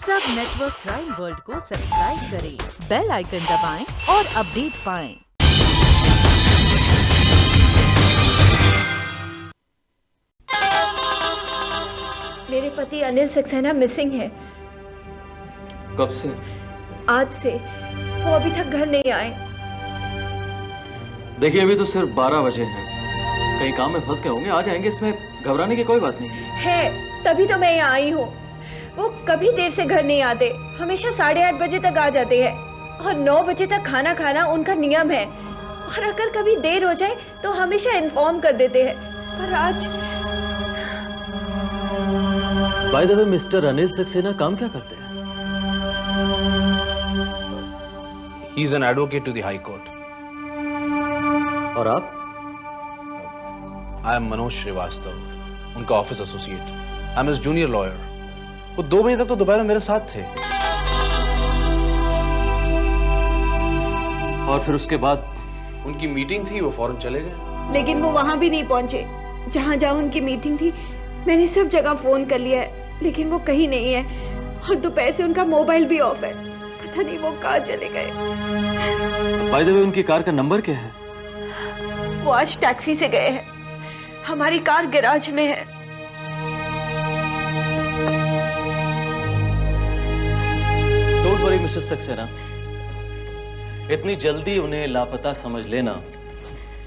सब network crime world को subscribe करें, बेल आइकन दबाएं और अपडेट पाएं। मेरे पति अनिल सक्सेना मिसिंग है। कब से? आज से। वो अभी तक घर नहीं आए। देखिए अभी तो सिर्फ 12 बजे हैं, कहीं काम में फंस गए होंगे, आ जाएंगे, इसमें घबराने की कोई बात नहीं है। तभी तो मैं यहाँ आई हूँ। वो कभी देर से घर नहीं आते, हमेशा 8:30 बजे तक आ जाते हैं और 9 बजे तक खाना खाना उनका नियम है। और अगर कभी देर हो जाए तो हमेशा इन्फॉर्म कर देते हैं, पर आज। By the way, mister Anil Saxena काम क्या करते हैं? He is an advocate to the High Court. और आप? I am मनोज श्रीवास्तव, उनका office associate. I am his junior lawyer. वो 2 बजे तक तो दोपहर में मेरे साथ थे। और फिर उसके बाद? उनकी मीटिंग थी, वो फौरन चले गए। लेकिन वो वहां भी नहीं पहुंचे। जहां जहां उनकी मीटिंग थी मैंने सब जगह फोन कर लिया है, लेकिन वो कहीं नहीं है। और दोपहर से उनका मोबाइल भी ऑफ है। पता नहीं वो कहाँ चले गए। बाय द वे, उनकी कार का नंबर क्या है? वो आज टैक्सी से गए हैं। हमारी कार गैराज में है। डोंट वरी मिसेस सक्सेना, इतनी जल्दी उन्हें लापता समझ लेना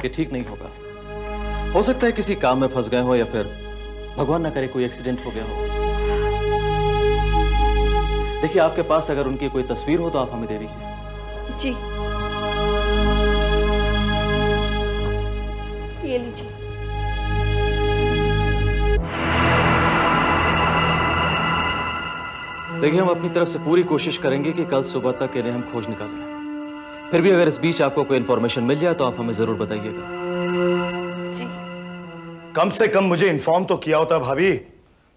ये ठीक नहीं होगा। हो सकता है किसी काम में फंस गए हो या फिर भगवान ना करे कोई एक्सीडेंट हो गया हो। देखिए आपके पास अगर उनकी कोई तस्वीर हो तो आप हमें दे दीजिए। जी, ये लीजिए। देखिए हम अपनी तरफ से पूरी कोशिश करेंगे कि कल सुबह तक इन्हें हम खोज निकालें। फिर भी अगर इस बीच आपको कोई इंफॉर्मेशन मिल जाए तो आप हमें जरूर बताइएगा। जी। कम से कम मुझे इन्फॉर्म तो किया होता भाभी।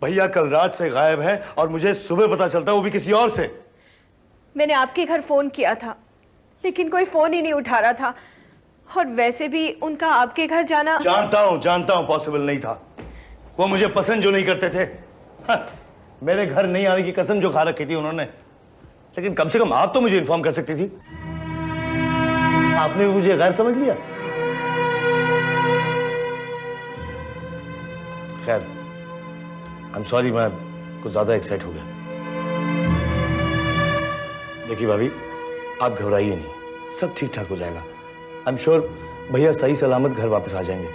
भैया कल रात से गायब है और मुझे सुबह पता चलता, वो भी किसी और से। मैंने आपके घर फोन किया था, लेकिन कोई फोन ही नहीं उठा रहा था। और वैसे भी उनका आपके घर जाना। जानता हूं पॉसिबल नहीं था। वो मुझे पसंद जो नहीं करते थे। हाँ, मेरे घर नहीं आने की कसम जो खा रखी थी उन्होंने। लेकिन कम से कम आप तो मुझे इन्फॉर्म कर सकती थी। आपने भी मुझे गैर समझ लिया। खैर, आई एम सॉरी, मैं कुछ ज्यादा एक्साइट हो गया। देखिए भाभी, आप घबराइए नहीं, सब ठीक ठाक हो जाएगा। आई एम श्योर भैया सही सलामत घर वापस आ जाएंगे।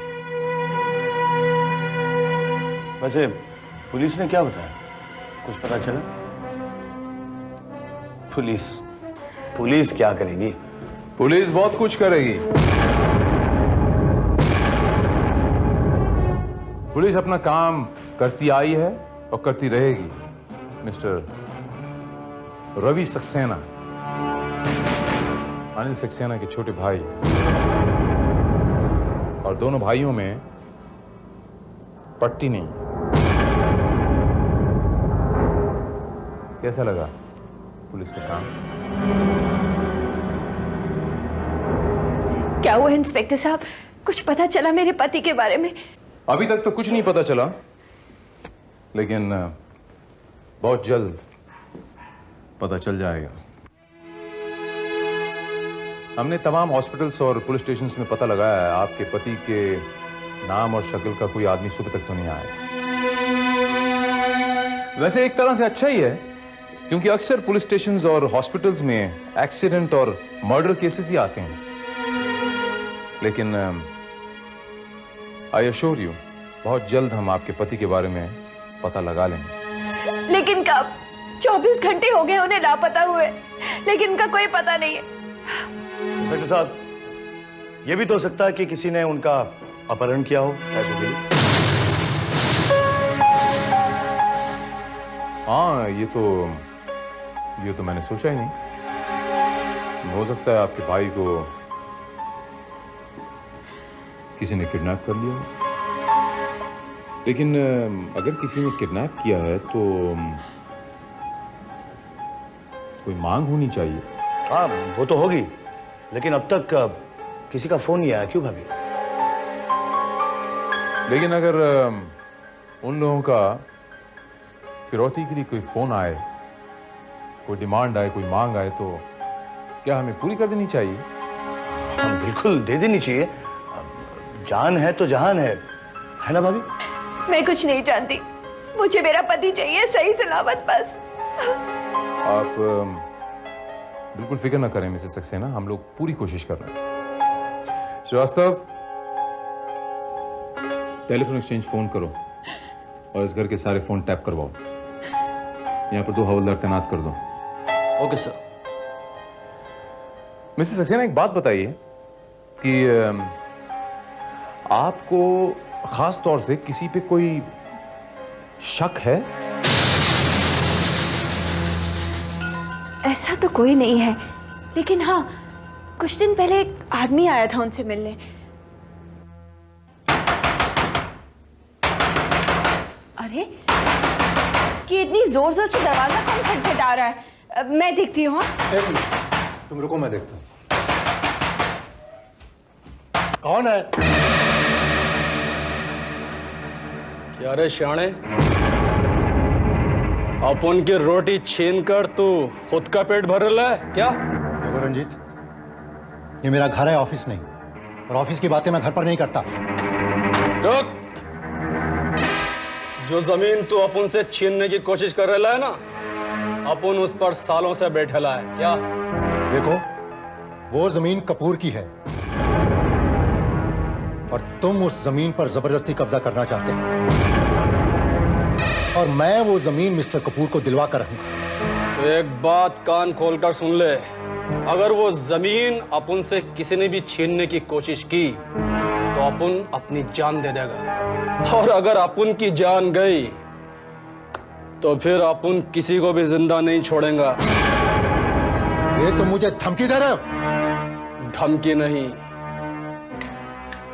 वैसे पुलिस ने क्या बताया, कुछ पता चला? पुलिस क्या करेगी? पुलिस बहुत कुछ करेगी। पुलिस अपना काम करती आई है और करती रहेगी। मिस्टर रवि सक्सेना, अनिल सक्सेना के छोटे भाई, और दोनों भाइयों में पट्टी नहीं। कैसा लगा पुलिस का काम? क्या हुआ इंस्पेक्टर साहब, कुछ पता चला मेरे पति के बारे में? अभी तक तो कुछ नहीं पता चला, लेकिन बहुत जल्द पता चल जाएगा। हमने तमाम हॉस्पिटल्स और पुलिस स्टेशंस में पता लगाया है, आपके पति के नाम और शक्ल का कोई आदमी सुबह तक तो नहीं आया। वैसे एक तरह से अच्छा ही है, क्योंकि अक्सर पुलिस स्टेशंस और हॉस्पिटल्स में एक्सीडेंट और मर्डर केसेस ही आते हैं। लेकिन आई अश्योर यू, बहुत जल्द हम आपके पति के बारे में पता लगा लेंगे। लेकिन कब? 24 घंटे हो गए उन्हें लापता हुए, लेकिन उनका कोई पता नहीं है। इंस्पेक्टर साहब, यह भी तो हो सकता है कि किसी ने उनका अपहरण किया हो पैसों के लिए। हाँ, ये तो मैंने सोचा ही नहीं। हो सकता है आपके भाई को किसी ने किडनैप कर लिया हो। लेकिन अगर किसी ने किडनैप किया है तो कोई मांग होनी चाहिए। हाँ, वो तो होगी, लेकिन अब तक किसी का फोन नहीं आया। क्यों भाभी? लेकिन अगर उन लोगों का फिरौती के लिए कोई फोन आए कोई डिमांड आए, कोई मांग आए तो क्या हमें पूरी कर देनी चाहिए? हाँ, बिल्कुल दे देनी चाहिए। जान है तो जहान है ना भाभी? मैं कुछ नहीं जानती, मुझे मेरा पति चाहिए, सही सलामत बस। आप बिल्कुल फिक्र ना करें मिसेस सक्सेना, हम लोग पूरी कोशिश कर रहे हैं। श्रीवास्तव, टेलीफोन एक्सचेंज फोन करो और इस घर के सारे फोन टैप करवाओ। यहाँ पर 2 हवलदार तैनात कर दो। Okay sir. मिसेस सक्सेना, एक बात बताइए कि आपको खास तौर से किसी पे कोई शक है? ऐसा तो कोई नहीं है, लेकिन हाँ, कुछ दिन पहले एक आदमी आया था उनसे मिलने। अरे, कि इतनी जोर जोर से दरवाजा कौन खटखटा रहा है? मैं देखती हूँ। एक मिनट, तुम रुको, मैं देखता हूँ। कौन है? क्या रे श्याणे, अपन की रोटी छीन कर तू खुद का पेट भर रहा है क्या? देखो रंजीत, ये मेरा घर है, ऑफिस नहीं, और ऑफिस की बातें मैं घर पर नहीं करता। रुक! जो जमीन तू अपन से छीनने की कोशिश कर रहा है ना, अपन उस पर सालों से बैठेला है क्या? देखो, वो जमीन कपूर की है और तुम उस जमीन पर जबरदस्ती कब्जा करना चाहते हो, और मैं वो जमीन मिस्टर कपूर को दिलवा कर रहूंगा। तो एक बात कान खोलकर सुन ले, अगर वो जमीन अपन से किसी ने भी छीनने की कोशिश की तो अपन अपनी जान दे देगा, और अगर अपन की जान गई तो फिर अपन किसी को भी जिंदा नहीं छोड़ेगा। ये तुम मुझे धमकी दे रहे हो? धमकी नहीं,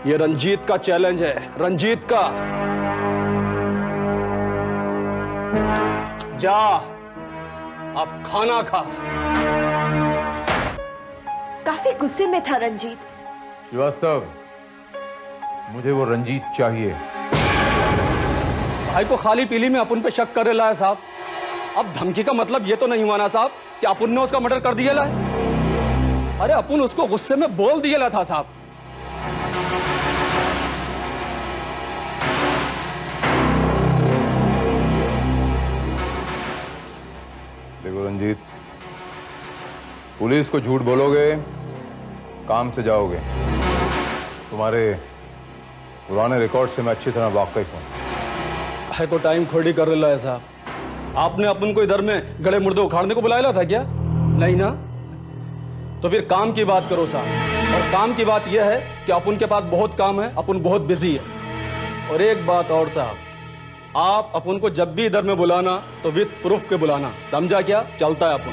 ये रंजीत का चैलेंज है, रंजीत का। जा, अब खाना खा। काफी गुस्से में था रंजीत। श्रीवास्तव, मुझे वो रंजीत चाहिए। भाई को खाली पीली में अपन पे शक कर रहा है साहब। अब धमकी का मतलब ये तो नहीं हुआ ना साहब कि अपन ने उसका मर्डर कर दिया है। अरे अपन उसको गुस्से में बोल दिया था साहब। देखो रंजीत, पुलिस को झूठ बोलोगे, काम से जाओगे। तुम्हारे पुराने रिकॉर्ड से मैं अच्छी तरह वाकिफ हूं। है को टाइम खोड़ी कर रहा है साहब। आपने अपन को इधर में गड़े मुर्दे उखाड़ने को बुलाया था क्या? नहीं ना? तो फिर काम की बात करो साहब। और काम की बात यह है कि अपन के पास बहुत काम है, अपन बहुत बिजी है। और एक बात और साहब, आप अपन को जब भी इधर में बुलाना तो विद प्रूफ के बुलाना, समझा क्या? चलता है अपन।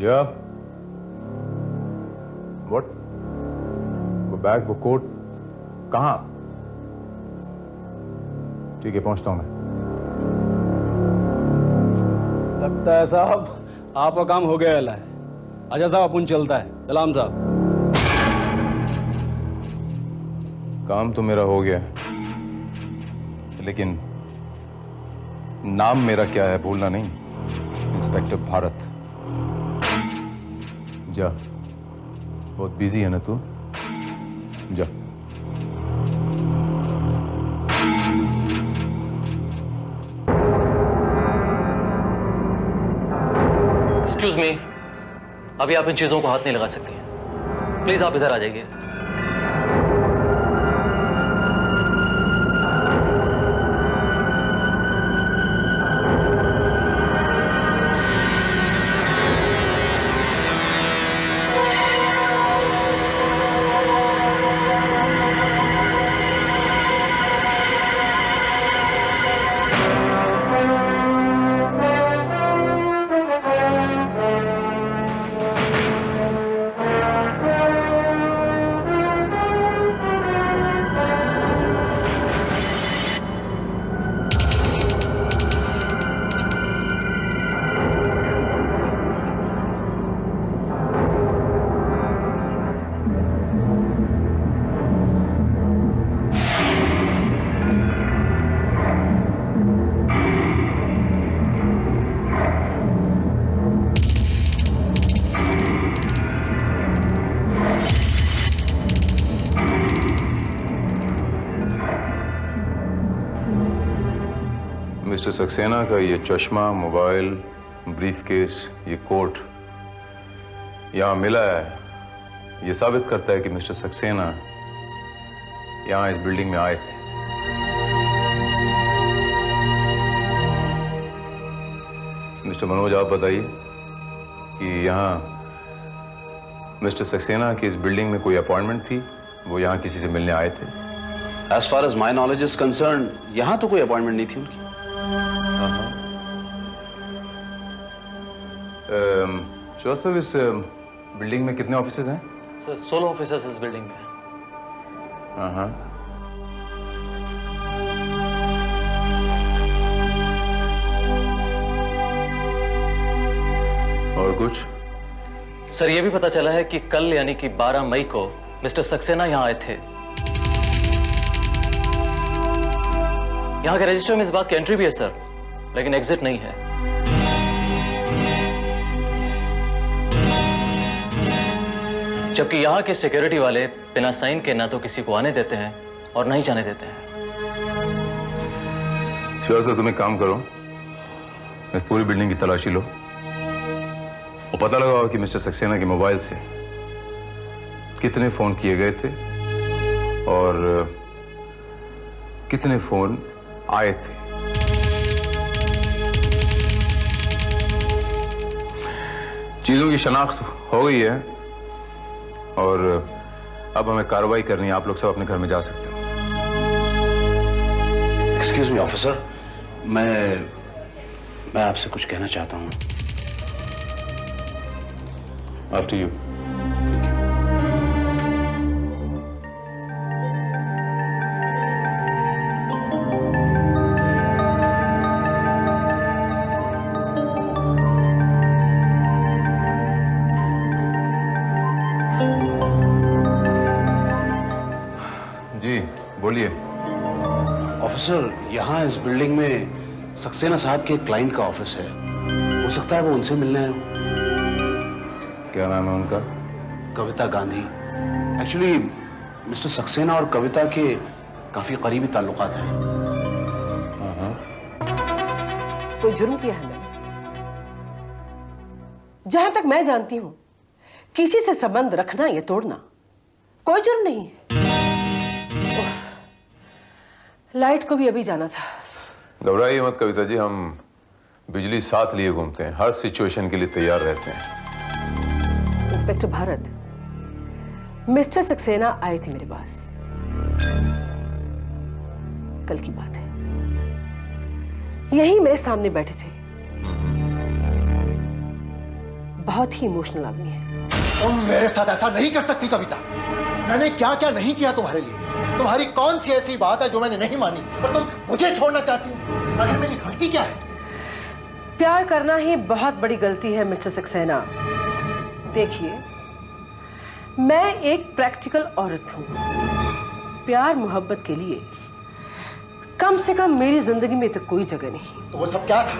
या व्हाट? वो बैग, वो कोट कहाँ? ठीक है, पहुंचता हूं मैं। लगता है साहब आपका काम हो गया है। अच्छा साहब, अपन चलता है। सलाम साहब। काम तो मेरा हो गया, लेकिन नाम मेरा क्या है भूलना नहीं। इंस्पेक्टर भारत। जा, बहुत बिजी है ना तू? जा। एक्सक्यूज मी, अभी आप इन चीजों को हाथ नहीं लगा सकती हैं। प्लीज आप इधर आ जाइए। मिस्टर सक्सेना का ये चश्मा, मोबाइल, ब्रीफकेस, ये कोट यहाँ मिला है, ये साबित करता है कि मिस्टर सक्सेना यहाँ इस बिल्डिंग में आए थे। मिस्टर मनोज, आप बताइए कि यहाँ मिस्टर सक्सेना की इस बिल्डिंग में कोई अपॉइंटमेंट थी? वो यहाँ किसी से मिलने आए थे? As far as my knowledge is concerned, यहाँ तो कोई अपॉइंटमेंट नहीं थी उनकी। श्रीवास्तव, इस बिल्डिंग में कितने ऑफिसेज हैं? सर 16 ऑफिसर्स इस बिल्डिंग में। हाँ। और कुछ? सर ये भी पता चला है कि कल यानी कि 12 मई को मिस्टर सक्सेना यहाँ आए थे। यहाँ के रजिस्टर में इस बात की एंट्री भी है सर, लेकिन एग्जिट नहीं है। जबकि यहाँ के सिक्योरिटी वाले बिना साइन के ना तो किसी को आने देते हैं और ना ही जाने देते हैं। श्रीवास्तव, तुम एक काम करो, इस पूरी बिल्डिंग की तलाशी लो और पता लगाओ कि मिस्टर सक्सेना के मोबाइल से कितने फोन किए गए थे और कितने फोन आए थे। चीजों की शनाख्त हो गई है और अब हमें कार्रवाई करनी है। आप लोग सब अपने घर में जा सकते हो। एक्सक्यूज मी ऑफिसर, मैं आपसे कुछ कहना चाहता हूँ। After you. जी बोलिए। ऑफिसर, यहाँ इस बिल्डिंग में सक्सेना साहब के क्लाइंट का ऑफिस है। हो सकता है वो उनसे मिलने आए हो। क्या नाम है उनका? कविता गांधी। एक्चुअली मिस्टर सक्सेना और कविता के काफी करीबी ताल्लुकात हैं। कोई जुर्म किया है मैंने? जहां तक मैं जानती हूं, किसी से संबंध रखना या तोड़ना कोई जुर्म नहीं है। लाइट को भी अभी जाना था। घबराइए मत कविता जी, हम बिजली साथ लिए घूमते हैं, हर सिचुएशन के लिए तैयार रहते हैं। इंस्पेक्टर भारत, मिस्टर सक्सेना आए थे मेरे पास। कल की बात है, यही मेरे सामने बैठे थे। बहुत ही इमोशनल आदमी है। तुम मेरे साथ ऐसा नहीं कर सकती कविता। मैंने क्या क्या नहीं किया तुम्हारे लिए। तुम्हारी कौन सी ऐसी बात है जो मैंने नहीं मानी और तुम मुझे छोड़ना चाहती हो? अगर मेरी गलती क्या है? प्यार करना ही बहुत बड़ी गलती है मिस्टर सक्सेना। देखिए, मैं एक प्रैक्टिकल औरत हूं। प्यार मोहब्बत के लिए कम से कम मेरी जिंदगी में तो कोई जगह नहीं। तो वो सब क्या था?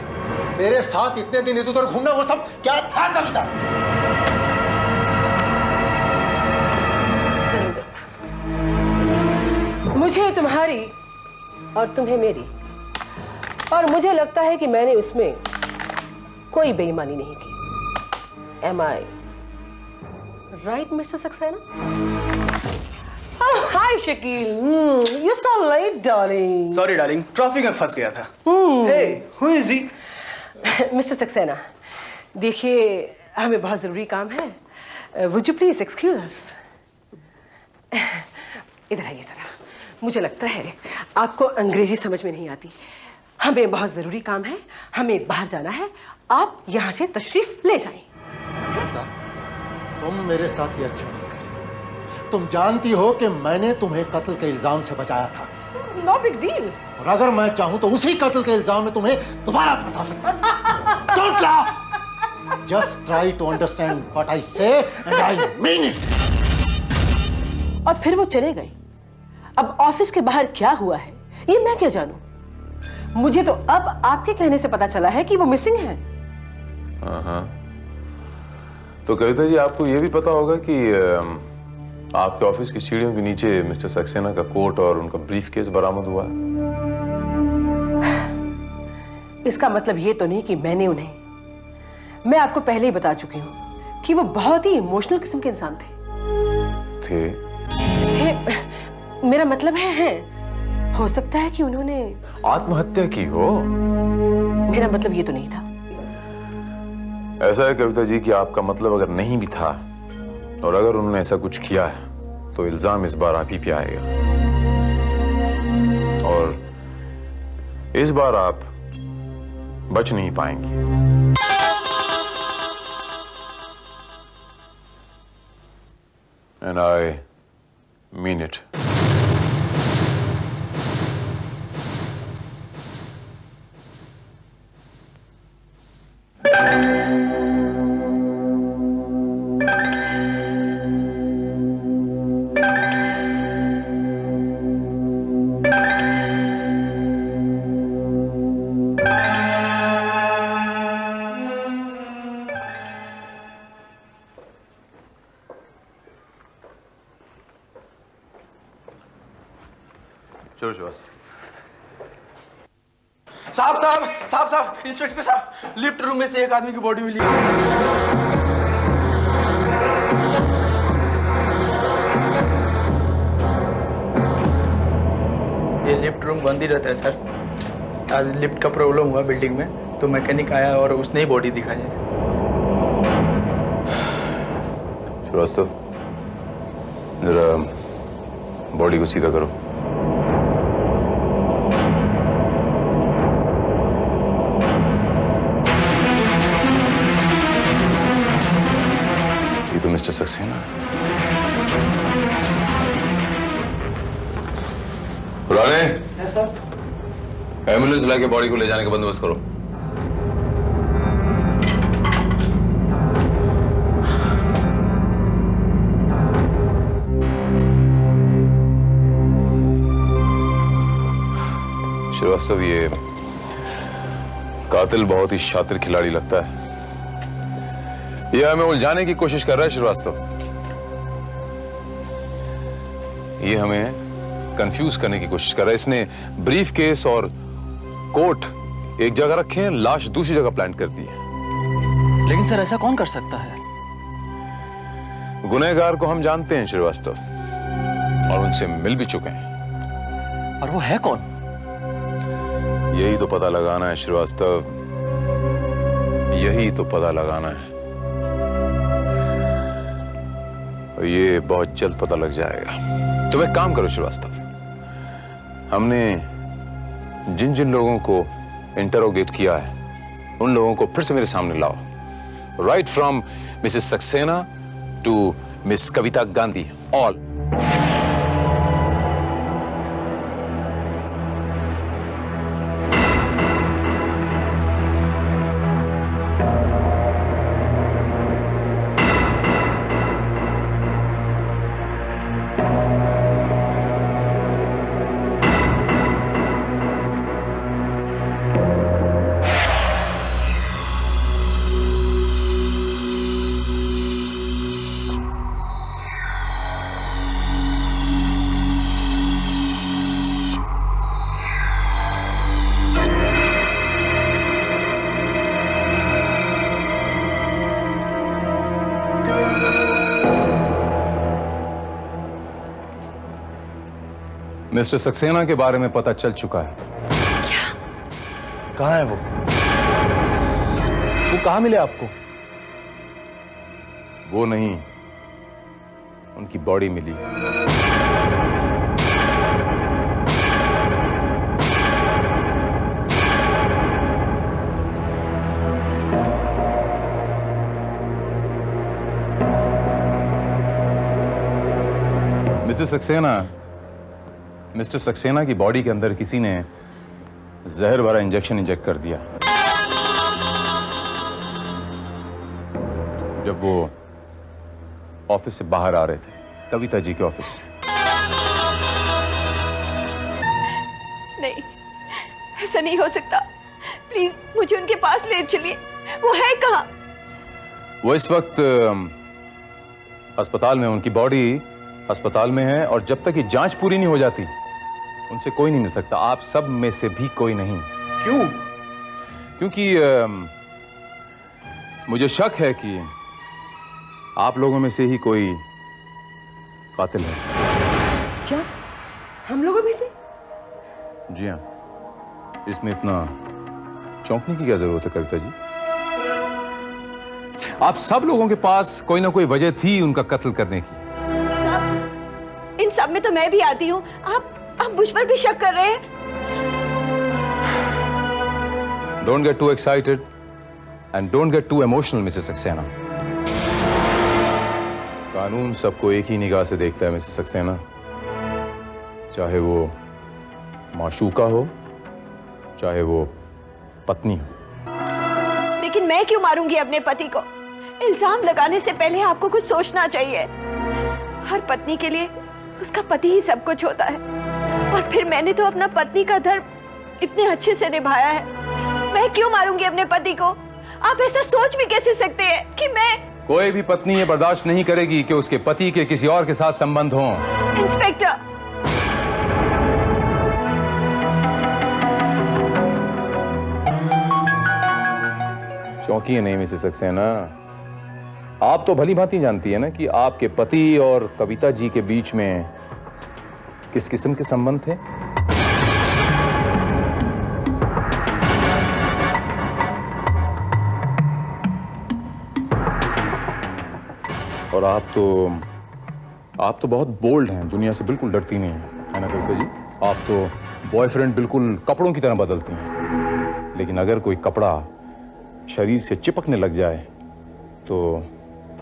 मेरे साथ इतने दिन इधर उधर घूमना, वो सब क्या था कविता? जरूरत। मुझे तुम्हारी और तुम्हें मेरी, और मुझे लगता है कि मैंने उसमें कोई बेईमानी नहीं की। Am I right, Mr. Saxena? Oh, hi, Shakil. You're so late, darling. Sorry, darling. Traffic में फंस गया था। Hey, who is he? Mr. Saxena, देखिए, हमें बहुत जरूरी काम है। Would you please excuse us? इधर आइए जरा। मुझे लगता है आपको अंग्रेजी समझ में नहीं आती। हमें बहुत जरूरी काम है, हमें बाहर जाना है। आप यहाँ से तशरीफ ले जाएं। तुम मेरे साथ ये अच्छा नहीं करी। तुम जानती हो कि मैंने तुम्हें कत्ल के इल्जाम से बचाया था। No big deal. और अगर मैं चाहूं तो उसी कत्ल के इल्जाम में तुम्हें दोबारा फंसा सकता हूं। Don't laugh. Just try to understand what I say and I mean it. और फिर वो चले गए। अब ऑफिस के बाहर क्या हुआ है ये मैं क्या जानूं? मुझे तो अब आपके कहने से पता चला है कि वो मिसिंग है। हाँ। तो कविता जी, आपको ये भी पता होगा कि आपके ऑफिस की सीढ़ियों के नीचे मिस्टर सक्सेना का कोट और उनका ब्रीफकेस बरामद हुआ है। इसका मतलब ये तो नहीं कि मैंने उन्हें, मैं आपको पहले ही बता चुकी हूं कि वो बहुत ही इमोशनल किस्म के इंसान थे। मेरा मतलब है हो सकता है कि उन्होंने आत्महत्या की हो। मेरा मतलब ये तो नहीं था। ऐसा है कविता जी कि आपका मतलब अगर नहीं भी था और अगर उन्होंने ऐसा कुछ किया है तो इल्जाम इस बार आप ही पे आएगा, और इस बार आप बच नहीं पाएंगे। And I mean it. चलो श्रीवास्तव। साहब इंस्पेक्टर साहब, लिफ्ट रूम में से एक आदमी की बॉडी मिली। ये लिफ्ट रूम बंद ही रहता है सर। आज लिफ्ट का प्रॉब्लम हुआ बिल्डिंग में, तो मैकेनिक आया और उसने ही बॉडी दिखाई है। श्रीवास्तव, जरा बॉडी को सीधा करो। तो मिस्टर सक्सेना पुराने। Yes sir. एम्बुलेंस लाके बॉडी को ले जाने का बंदोबस्त करो। श्रीवास्तव, ये कातिल बहुत ही शातिर खिलाड़ी लगता है। ये हमें उलझाने की कोशिश कर रहा है श्रीवास्तव। ये हमें कंफ्यूज करने की कोशिश कर रहा है। इसने ब्रीफ केस और कोट एक जगह रखे हैं, लाश दूसरी जगह प्लांट कर दी है। लेकिन सर ऐसा कौन कर सकता है? गुनहगार को हम जानते हैं श्रीवास्तव, और उनसे मिल भी चुके हैं। और वो है कौन? यही तो पता लगाना है श्रीवास्तव, यही तो पता लगाना है। ये बहुत जल्द पता लग जाएगा। तो एक काम करो श्रीवास्तव, हमने जिन जिन लोगों को इंटरोगेट किया है उन लोगों को फिर से मेरे सामने लाओ, right from Mrs Saxena to Miss Kavita Gandhi, all. Mr Saxena के बारे में पता चल चुका है। क्या? कहाँ है वो? वो कहाँ मिले आपको? वो नहीं, उनकी बॉडी मिली। मिसेस सक्सेना, मिस्टर सक्सेना की बॉडी के अंदर किसी ने जहर भरा इंजेक्शन इंजेक्ट कर दिया जब वो ऑफिस से बाहर आ रहे थे, कविता जी के ऑफिस से। नहीं, ऐसा नहीं हो सकता। प्लीज मुझे उनके पास ले चलिए। वो है कहाँ? वो इस वक्त अस्पताल में, उनकी बॉडी अस्पताल में है, और जब तक ये जांच पूरी नहीं हो जाती उनसे कोई नहीं मिल सकता। आप सब में से भी कोई नहीं। क्यों? क्योंकि मुझे शक है कि आप लोगों में से ही कोई कातिल है। क्या हम लोगों में से? जी हाँ, इसमें इतना चौंकने की क्या जरूरत है कविता जी? आप सब लोगों के पास कोई ना कोई वजह थी उनका कत्ल करने की। सब, इन सब में तो मैं भी आती हूँ। आप मुझ पर भी शक कर रहे हैं? Don't get too excited and don't get too emotional, Mrs Saxena. कानून सबको एक ही निगाह से देखता है मिसेस सक्सेना, चाहे वो माशूका हो, चाहे वो पत्नी हो। लेकिन मैं क्यों मारूंगी अपने पति को? इल्जाम लगाने से पहले आपको कुछ सोचना चाहिए। हर पत्नी के लिए उसका पति ही सब कुछ होता है, और फिर मैंने तो अपना पत्नी का धर्म इतने अच्छे से निभाया है। मैं क्यों मारूंगी अपने पति को? आप ऐसा सोच भी कैसे सकते हैं कि मैं? कोई भी पत्नी ये बर्दाश्त नहीं करेगी कि उसके पति के किसी और के साथ संबंध हो। इंस्पेक्टर, चौंकी नहीं मिसेस सक्सेना, आप तो भली भांति जानती है ना कि आपके पति और कविता जी के बीच में किस किस्म के संबंध थे। और आप तो बहुत बोल्ड हैं, दुनिया से बिल्कुल डरती नहीं है ना कविता जी? आप तो बॉयफ्रेंड बिल्कुल कपड़ों की तरह बदलती हैं, लेकिन अगर कोई कपड़ा शरीर से चिपकने लग जाए तो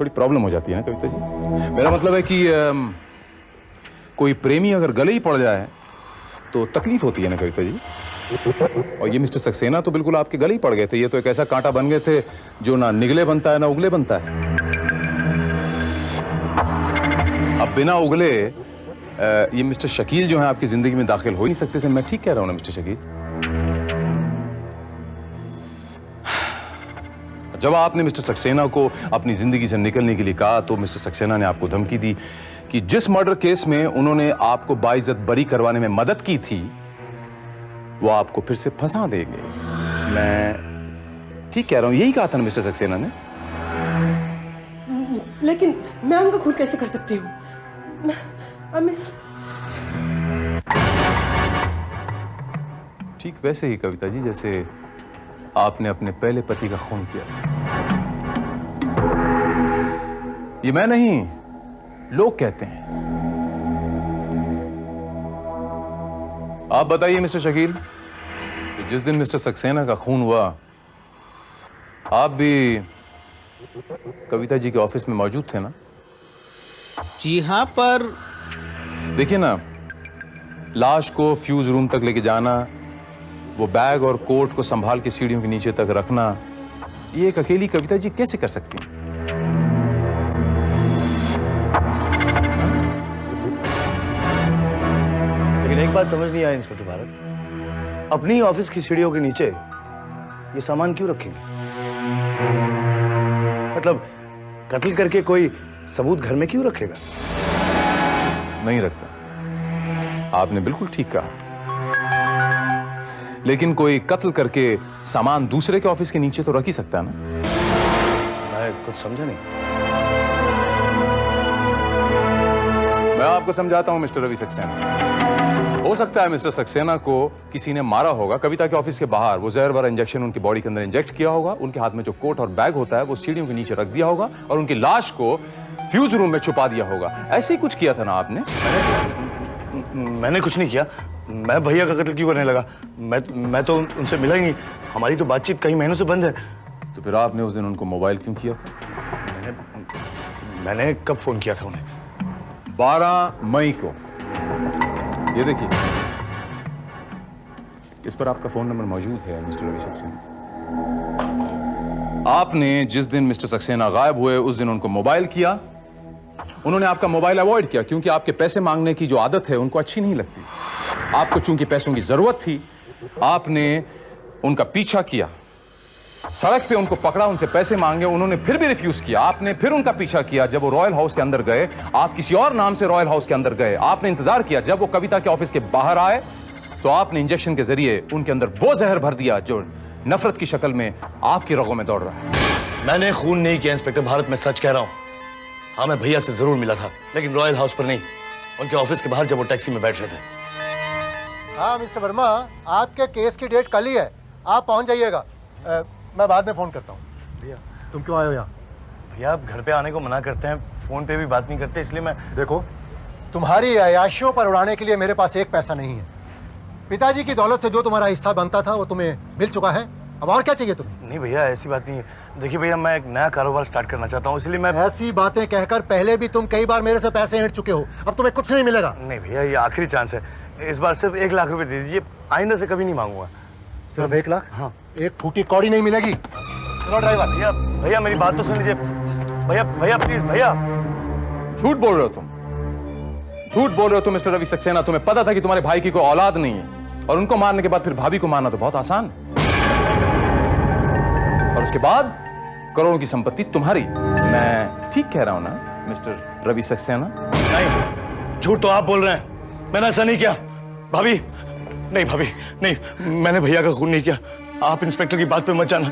थोड़ी प्रॉब्लम हो जाती है ना कविता जी? मेरा मतलब है कि कोई प्रेमी अगर गले ही पड़ जाए तो तकलीफ होती है ना कविता जी? और ये मिस्टर सक्सेना तो बिल्कुल आपके गले ही पड़ गए थे। ये तो एक ऐसा कांटा बन गए थे जो ना निगले बनता है ना उगले बनता है। अब बिना उगले ये मिस्टर शकील जो है आपकी जिंदगी में दाखिल हो नहीं सकते थे। मैं ठीक कह रहा हूं ना मिस्टर शकील? जब आपने मिस्टर सक्सेना को अपनी जिंदगी से निकलने के लिए कहा तो मिस्टर सक्सेना ने आपको धमकी दी कि जिस मर्डर केस में उन्होंने आपको बाइज्जत बरी करवाने में मदद की थी वो आपको फिर से फंसा देंगे। मैं ठीक कह रहा हूं? यही कहा था ना मिस्टर सक्सेना ने? लेकिन मैं उनका खून कैसे कर सकती हूँ? ठीक वैसे ही कविता जी जैसे आपने अपने पहले पति का खून किया था। ये मैं नहीं, लोग कहते हैं। आप बताइए मिस्टर शकील कि जिस दिन मिस्टर सक्सेना का खून हुआ आप भी कविता जी के ऑफिस में मौजूद थे ना? जी हाँ, पर देखिए ना, लाश को फ्यूज रूम तक लेके जाना, वो बैग और कोट को संभाल के सीढ़ियों के नीचे तक रखना, ये एक अकेली कविता जी कैसे कर सकती हैं? लेकिन एक बात समझ नहीं आई इंस्पेक्टर भारत, अपनी ऑफिस की सीढ़ियों के नीचे ये सामान क्यों रखेंगे? मतलब कत्ल करके कोई सबूत घर में क्यों रखेगा? नहीं रखता। आपने बिल्कुल ठीक कहा। लेकिन कोई कत्ल करके सामान दूसरे के ऑफिस के नीचे तो रख ही सकता है ना? मैं कुछ समझा नहीं। मैं आपको समझाता हूं मिस्टर रवि सक्सेना। हो सकता है मिस्टर सक्सेना को किसी ने मारा होगा कविता के ऑफिस के बाहर, वो जहर भरा इंजेक्शन उनकी बॉडी के अंदर इंजेक्ट किया होगा, उनके हाथ में जो कोट और बैग होता है वो सीढ़ियों के नीचे रख दिया होगा और उनकी लाश को फ्यूज रूम में छुपा दिया होगा। ऐसे ही कुछ किया था ना आपने? मैंने कुछ नहीं किया। मैं भैया का कत्ल क्यों करने लगा? मैं तो उनसे मिला ही नहीं। हमारी तो बातचीत कई महीनों से बंद है। तो फिर आपने उस दिन उनको मोबाइल क्यों किया था? मैंने कब फोन किया था उन्हें? 12 मई को। ये देखिए, इस पर आपका फोन नंबर मौजूद है मिस्टर रवि सक्सेना। आपने जिस दिन मिस्टर सक्सेना गायब हुए उस दिन उनको मोबाइल किया। उन्होंने आपका मोबाइल अवॉइड किया क्योंकि आपके पैसे मांगने की जो आदत है उनको अच्छी नहीं लगती। आपको चूंकि पैसों की जरूरत थी, आपने उनका पीछा किया, सड़क पे उनको पकड़ा, उनसे पैसे मांगे, उन्होंने फिर भी रिफ्यूज किया। आपने फिर उनका पीछा किया। जब वो रॉयल हाउस के अंदर गए, आप किसी और नाम से रॉयल हाउस के अंदर गए। आपने इंतजार किया। जब वो कविता के ऑफिस के बाहर आए तो आपने इंजेक्शन के जरिए उनके अंदर वो जहर भर दिया जो नफरत की शक्ल में आपकी रगों में दौड़ रहा है। मैंने खून नहीं किया इंस्पेक्टर भारत, मैं सच कह रहा हूं। हाँ, मैं भैया से जरूर मिला था, लेकिन रॉयल हाउस पर नहीं, उनके ऑफिस के बाहर जब वो टैक्सी में बैठ रहे थे। हाँ मिस्टर वर्मा, आपके केस की डेट कल ही है, आप पहुंच जाइएगा। मैं बाद में फोन करता हूँ। भैया तुम क्यों आए हो यहाँ? भैया आप घर पे आने को मना करते हैं, फोन पे भी बात नहीं करते, इसलिए मैं। देखो, तुम्हारी अयाशियों पर उड़ाने के लिए मेरे पास एक पैसा नहीं है। पिताजी की दौलत से जो तुम्हारा हिस्सा बनता था वो तुम्हें मिल चुका है, अब और क्या चाहिए तुम्हें? नहीं भैया, ऐसी बात नहीं है। देखिए भैया, मैं एक नया कारोबार स्टार्ट करना चाहता हूँ, इसलिए मैं। ऐसी बातें कहकर पहले भी तुम कई बार मेरे से पैसे ऐंठ चुके हो, अब तुम्हें कुछ नहीं मिलेगा। नहीं भैया, ये आखिरी चांस है, इस बार सिर्फ 1 लाख रुपए दे दीजिए, आइंदा से कभी नहीं मांगूंगा। सिर्फ 1 लाख? हाँ। एक फूटी कौड़ी नहीं मिलेगी। चलो ड्राइवर। भैया भैया मेरी बात तो सुन लीजिए। भैया भैया प्लीज भैया। झूठ बोल रहे हो तुम, झूठ बोल रहे हो तुम मिस्टर रवि सक्सेना। तुम्हें पता था कि तुम्हारे भाई की कोई औलाद नहीं है, और उनको मारने के बाद फिर भाभी को मारना तो बहुत आसान, और उसके बाद करोड़ों की संपत्ति तुम्हारी। मैं ठीक कह रहा हूं ना मिस्टर रवि सक्सेना? नहीं, झूठ तो आप बोल रहे हैं, मैंने ऐसा नहीं किया। भाभी नहीं, भाभी नहीं, मैंने भैया का खून नहीं किया। आप इंस्पेक्टर की बात पे मत जाना,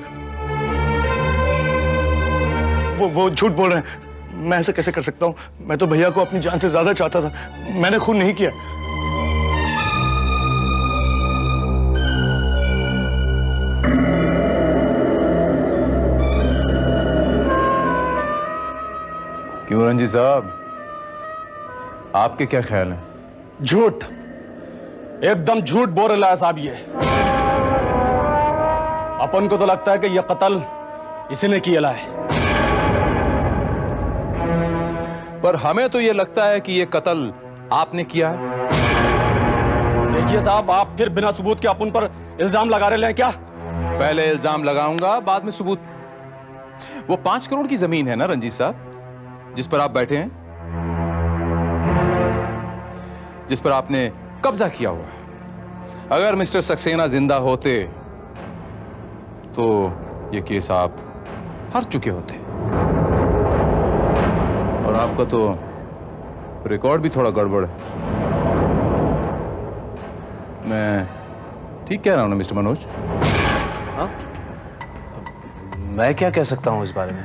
वो झूठ बोल रहे हैं। मैं ऐसा कैसे कर सकता हूं? मैं तो भैया को अपनी जान से ज्यादा चाहता था, मैंने खून नहीं किया। क्यों रंजीत साहब, आपके क्या ख्याल हैं? झूठ, एकदम झूठ बोल रहा है साहब ये। अपन को तो लगता है कि यह कत्ल इसी ने किया है, पर हमें तो यह लगता है कि यह कत्ल आपने किया है। देखिए साहब, आप फिर बिना सबूत के अपन पर इल्जाम लगा रहे हैं क्या? पहले इल्जाम लगाऊंगा, बाद में सबूत। वो 5 करोड़ की जमीन है ना रंजीत साहब, जिस पर आप बैठे हैं, जिस पर आपने कब्जा किया हुआ है। अगर मिस्टर सक्सेना जिंदा होते तो ये केस आप हार चुके होते, और आपका तो रिकॉर्ड भी थोड़ा गड़बड़ है। मैं ठीक कह रहा हूं ना मिस्टर मनोज? हाँ? मैं क्या कह सकता हूं इस बारे में?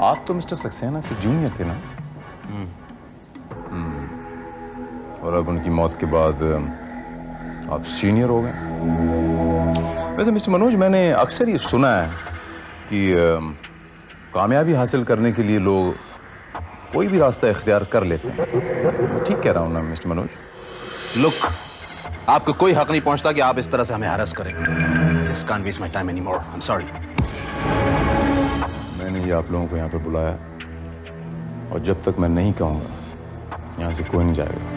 आप तो मिस्टर सक्सेना से जूनियर थे ना? और अब उनकी मौत के बाद आप सीनियर हो गए। वैसे मिस्टर मनोज, मैंने अक्सर ये सुना है कि कामयाबी हासिल करने के लिए लोग कोई भी रास्ता इख्तियार कर लेते हैं। ठीक कह रहा हूं ना मिस्टर मनोज? लुक, आपको कोई हक नहीं पहुंचता कि आप इस तरह से हमें हैरेस करें। This can't waste my time anymore. I'm sorry. मैंने ही आप लोगों को यहाँ पे बुलाया, और जब तक मैं नहीं कहूँगा यहाँ से कोई नहीं जाएगा।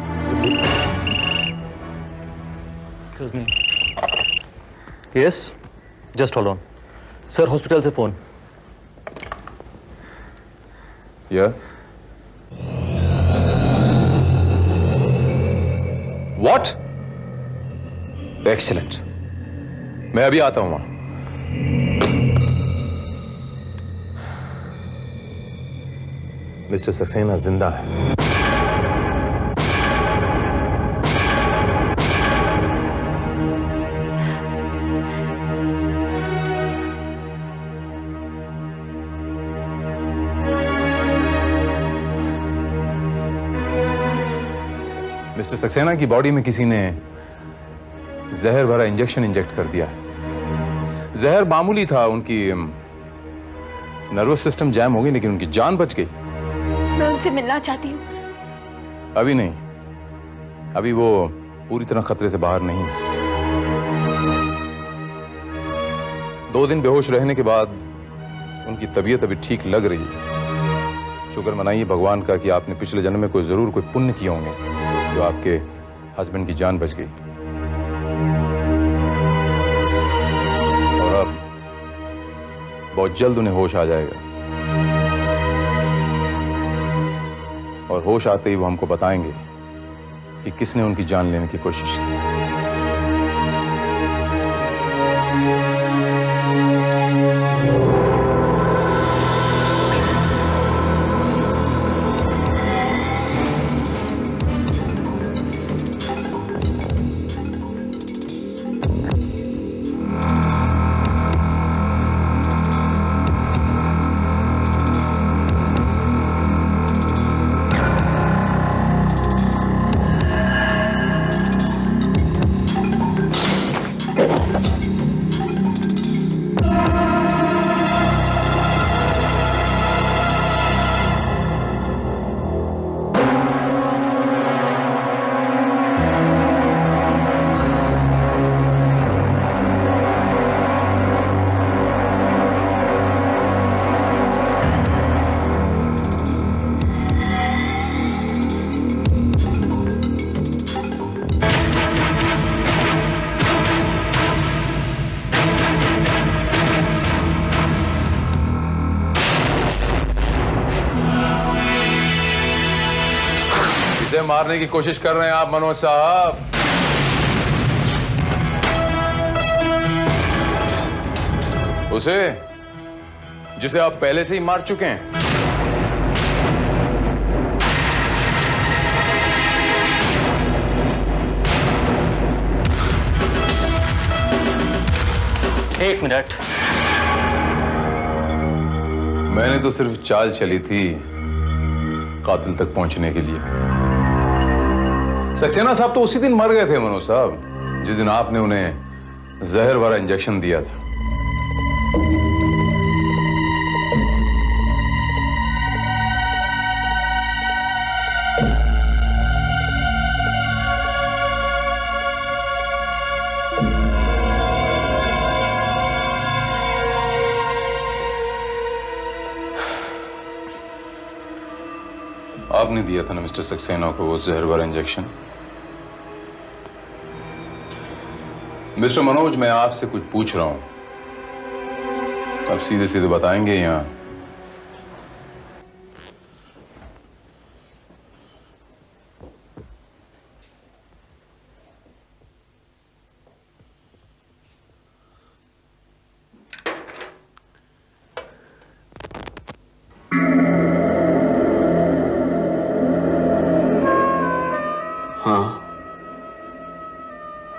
Excuse me. Yes, just hold on. Sir, hospital से फोन। Yeah? What? Excellent. मैं अभी आता हूं वहां। मिस्टर सक्सेना जिंदा है। मिस्टर सक्सेना की बॉडी में किसी ने जहर भरा इंजेक्शन इंजेक्ट कर दिया है। जहर मामूली था, उनकी नर्वस सिस्टम जैम हो गई, लेकिन उनकी जान बच गई। मैं उनसे मिलना चाहती हूँ। अभी नहीं, अभी वो पूरी तरह खतरे से बाहर नहीं है। 2 दिन बेहोश रहने के बाद उनकी तबीयत अभी ठीक लग रही है। शुक्र मनाइए भगवान का कि आपने पिछले जन्म में जरूर कोई पुण्य किए होंगे, जो आपके हस्बैंड की जान बच गई। और अब बहुत जल्द उन्हें होश आ जाएगा, और होश आते ही वो हमको बताएंगे कि किसने उनकी जान लेने की कोशिश की। मारने की कोशिश कर रहे हैं आप मनोज साहब। उसे जिसे आप पहले से ही मार चुके हैं। एक मिनट। मैंने तो सिर्फ चाल चली थी कातिल तक पहुंचने के लिए। सक्सेना साहब तो उसी दिन मर गए थे मनोज साहब, जिस दिन आपने उन्हें जहर भरा इंजेक्शन दिया था। आपने दिया था ना मिस्टर सक्सेना को वो जहर भरा इंजेक्शन। मिस्टर मनोज, मैं आपसे कुछ पूछ रहा हूं, आप सीधे सीधे बताएंगे या?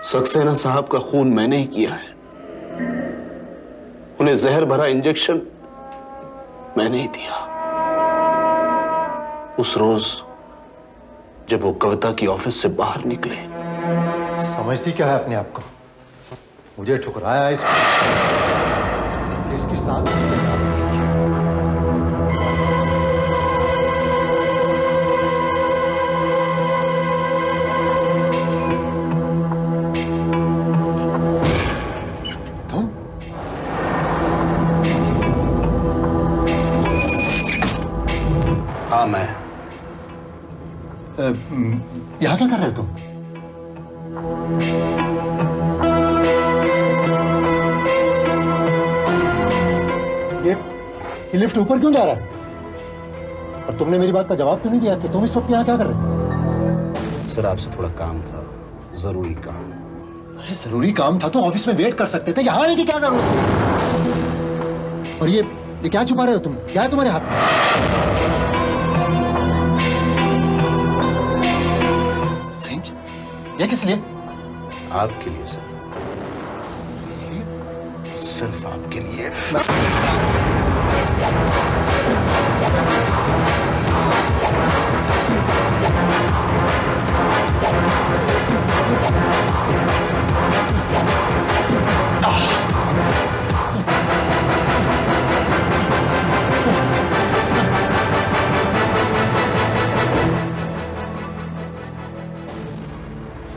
सक्सेना साहब का खून मैंने ही किया है, उन्हें जहर भरा इंजेक्शन मैंने ही दिया। उस रोज जब वो कविता की ऑफिस से बाहर निकले। समझती क्या है अपने आप को? मुझे ठुकराया इसकी साथ मैं यहां क्या कर रहे हो तुम? ये लिफ्ट ऊपर क्यों जा रहा है? और तुमने मेरी बात का जवाब क्यों नहीं दिया कि तुम इस वक्त यहां क्या कर रहे हो? सर, आपसे थोड़ा काम था, जरूरी काम। अरे जरूरी काम था तो ऑफिस में वेट कर सकते थे, यहां आने की क्या जरूरत थी? और ये क्या छुपा रहे हो तुम? क्या है तुम्हारे हाथ में? ये किस लिए? आपके लिए सर, सिर्फ आपके लिए।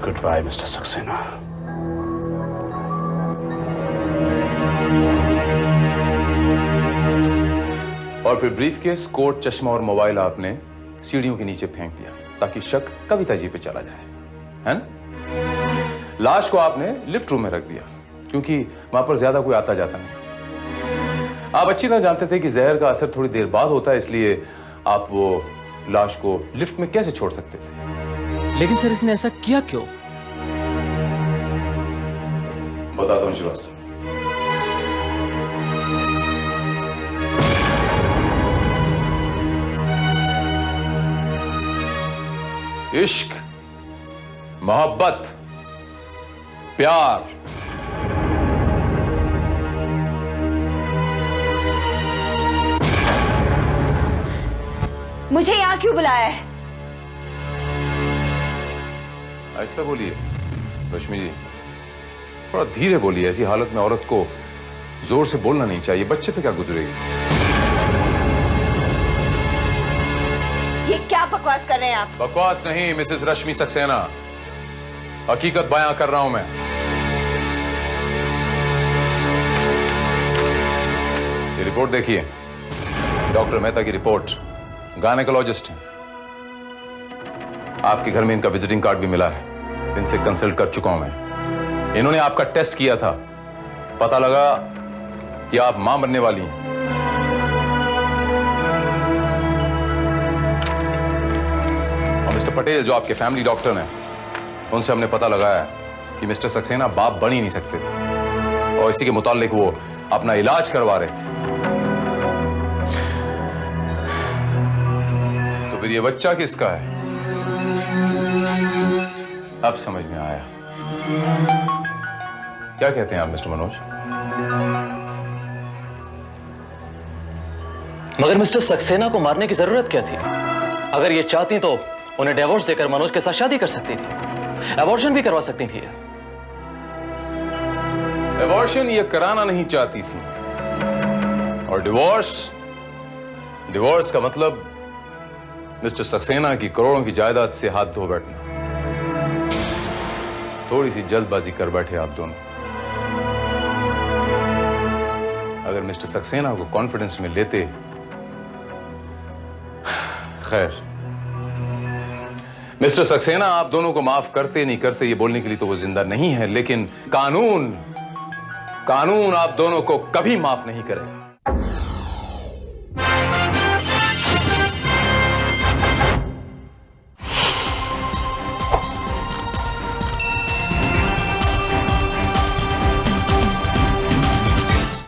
Goodbye, Mr. Saxena. और फिर ब्रीफकेस, कोट, चश्मा और मोबाइल आपने सीढ़ियों के नीचे फेंक दिया ताकि शक कविता जी पे चला जाए, है ना? लाश को आपने लिफ्ट रूम में रख दिया क्योंकि वहां पर ज्यादा कोई आता जाता नहीं। आप अच्छी तरह जानते थे कि जहर का असर थोड़ी देर बाद होता है, इसलिए आप वो लाश को लिफ्ट में कैसे छोड़ सकते थे? लेकिन सर, इसने ऐसा किया क्यों? बताता हूं श्रीवास्तव। इश्क, मोहब्बत, प्यार, मुझे यहाँ क्यों बुलाया है? ऐसा बोलिए रश्मि जी, थोड़ा धीरे बोलिए। ऐसी हालत में औरत को जोर से बोलना नहीं चाहिए, बच्चे पे क्या गुजरेगी? ये क्या बकवास कर रहे हैं आप? बकवास नहीं मिसेस रश्मि सक्सेना, हकीकत बयां कर रहा हूं मैं। ये रिपोर्ट देखिए, डॉक्टर मेहता की रिपोर्ट, गायनेकोलॉजिस्ट हैं। आपके घर में इनका विजिटिंग कार्ड भी मिला है, इनसे कंसल्ट कर चुका हूं मैं। इन्होंने आपका टेस्ट किया था, पता लगा कि आप मां बनने वाली हैं। और मिस्टर मिस्टर पटेल जो आपके फैमिली डॉक्टर हैं, उनसे हमने पता लगाया कि मिस्टर सक्सेना बाप बन ही नहीं सकते थे और इसी के मुताल्लिक वो अपना इलाज करवा रहे थे। तो फिर ये बच्चा किसका है? अब समझ में आया। क्या कहते हैं आप मिस्टर मनोज? मगर मिस्टर सक्सेना को मारने की जरूरत क्या थी? अगर ये चाहती तो उन्हें डिवोर्स देकर मनोज के साथ शादी कर सकती थी, अबॉर्शन भी करवा सकती थी। अबॉर्शन ये कराना नहीं चाहती थी, और डिवोर्स का मतलब मिस्टर सक्सेना की करोड़ों की जायदाद से हाथ धो बैठना। थोड़ी सी जल्दबाजी कर बैठे आप दोनों। अगर मिस्टर सक्सेना को कॉन्फिडेंस में लेते, खैर, मिस्टर सक्सेना आप दोनों को माफ करते नहीं करते ये बोलने के लिए तो वो जिंदा नहीं है, लेकिन कानून आप दोनों को कभी माफ नहीं करेगा।